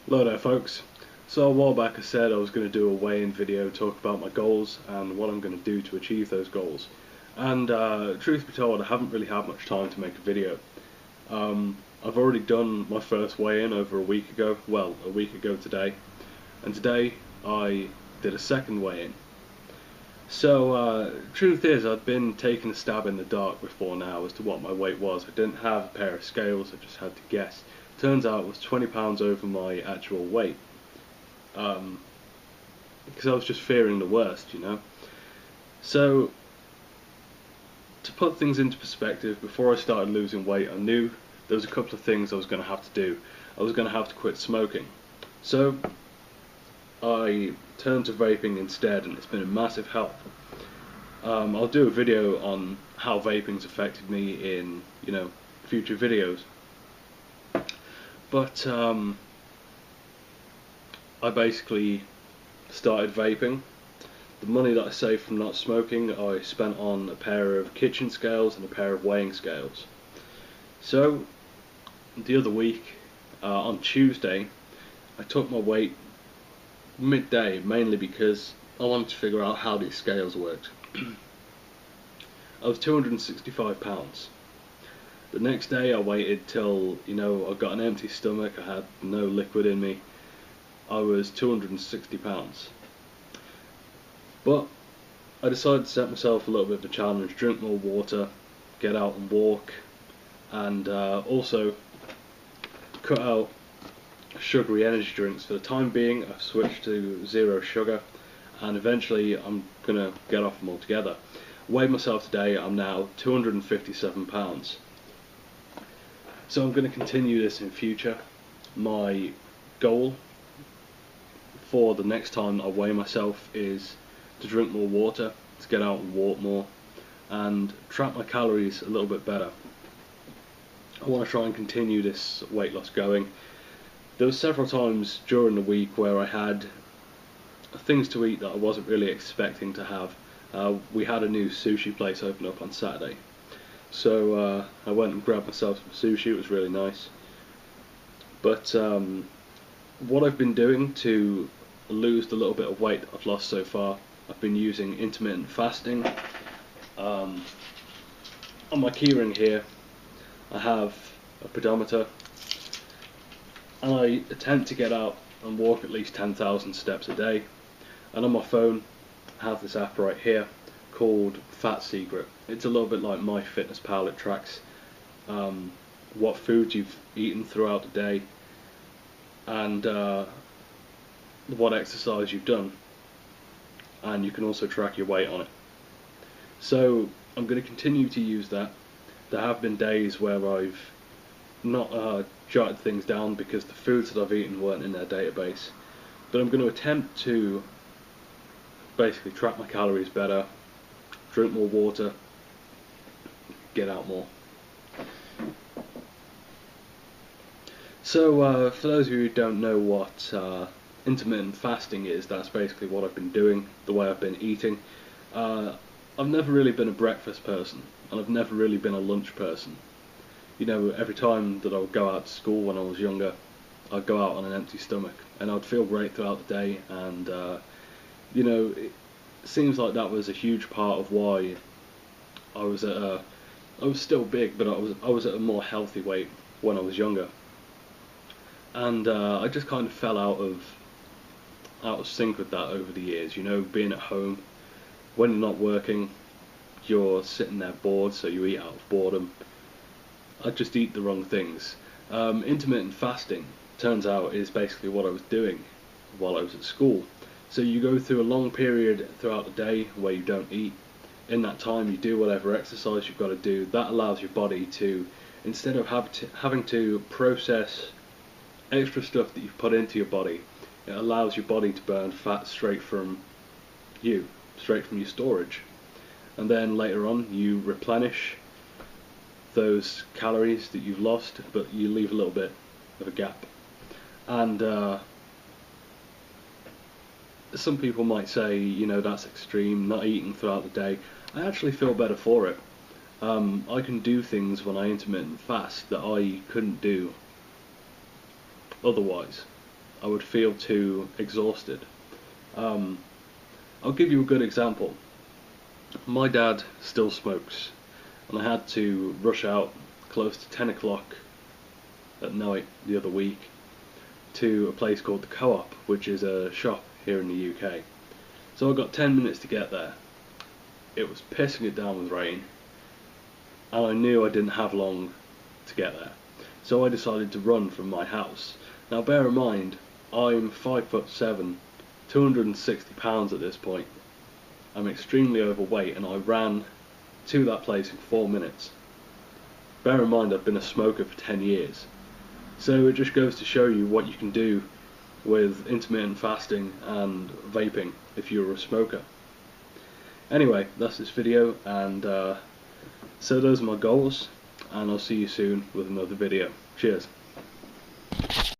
Hello there folks. So a while back I said I was going to do a weigh-in video, talk about my goals and what I'm going to do to achieve those goals. And truth be told, I haven't really had much time to make a video. I've already done my first weigh-in over a week ago, well, a week ago today. And today I did a second weigh-in. So truth is, I'd been taking a stab in the dark before now as to what my weight was. I didn't have a pair of scales, I just had to guess. Turns out it was 20 pounds over my actual weight. Because I was just fearing the worst, you know. So, to put things into perspective, before I started losing weight, I knew there was a couple of things I was going to have to do. I was going to have to quit smoking. So, I turned to vaping instead, and it's been a massive help. I'll do a video on how vaping's affected me in, future videos. But I basically started vaping. The money that I saved from not smoking I spent on a pair of kitchen scales and a pair of weighing scales. So the other week, on Tuesday, I took my weight midday, mainly because I wanted to figure out how these scales worked. I was 265 pounds. The next day I waited till, I got an empty stomach, I had no liquid in me. I was 260 pounds. But I decided to set myself a little bit of a challenge, drink more water, get out and walk, and also cut out sugary energy drinks. For the time being I've switched to zero sugar, and eventually I'm going to get off them altogether. Weighed myself today, I'm now 257 pounds. So I'm going to continue this in future. My goal for the next time I weigh myself is to drink more water, to get out and walk more, and track my calories a little bit better. I want to try and continue this weight loss going. There were several times during the week where I had things to eat that I wasn't really expecting to have. We had a new sushi place open up on Saturday. So I went and grabbed myself some sushi, it was really nice. But what I've been doing to lose the little bit of weight that I've lost so far, I've been using intermittent fasting. On my keyring here I have a pedometer, and I attempt to get out and walk at least 10,000 steps a day. And on my phone I have this app right here called Fat Secret. It's a little bit like MyFitnessPal. It tracks what foods you've eaten throughout the day and what exercise you've done, and you can also track your weight on it. So I'm going to continue to use that. There have been days where I've not jotted things down because the foods that I've eaten weren't in their database, but I'm going to attempt to basically track my calories better, drink more water, get out more. So for those of you who don't know what intermittent fasting is, that's basically what I've been doing, the way I've been eating. I've never really been a breakfast person, and I've never really been a lunch person. Every time that I would go out to school when I was younger, I'd go out on an empty stomach, and I'd feel great throughout the day, and it seems like that was a huge part of why I was still big, but I was at a more healthy weight when I was younger. And I just kind of fell out of sync with that over the years. Being at home, when you're not working, you're sitting there bored, so you eat out of boredom. I just eat the wrong things. Intermittent fasting, turns out, is basically what I was doing while I was at school. So you go through a long period throughout the day where you don't eat. In that time you do whatever exercise you've got to do. That allows your body to, instead of having to process extra stuff that you've put into your body, it allows your body to burn fat straight from your storage. And then later on you replenish those calories that you've lost, but you leave a little bit of a gap. And some people might say, that's extreme, not eating throughout the day. I actually feel better for it. I can do things when I intermittent fast that I couldn't do otherwise. I would feel too exhausted. I'll give you a good example. My dad still smokes, and I had to rush out close to 10 o'clock at night the other week to a place called the Co-op, which is a shop here in the UK. So I got 10 minutes to get there. It was pissing it down with rain, and I knew I didn't have long to get there. So I decided to run from my house. Now bear in mind, I'm 5'7", 260 pounds at this point. I'm extremely overweight, and I ran to that place in 4 minutes. Bear in mind, I've been a smoker for 10 years. So it just goes to show you what you can do with intermittent fasting and vaping if you're a smoker. Anyway, that's this video, and so those are my goals, and I'll see you soon with another video. Cheers.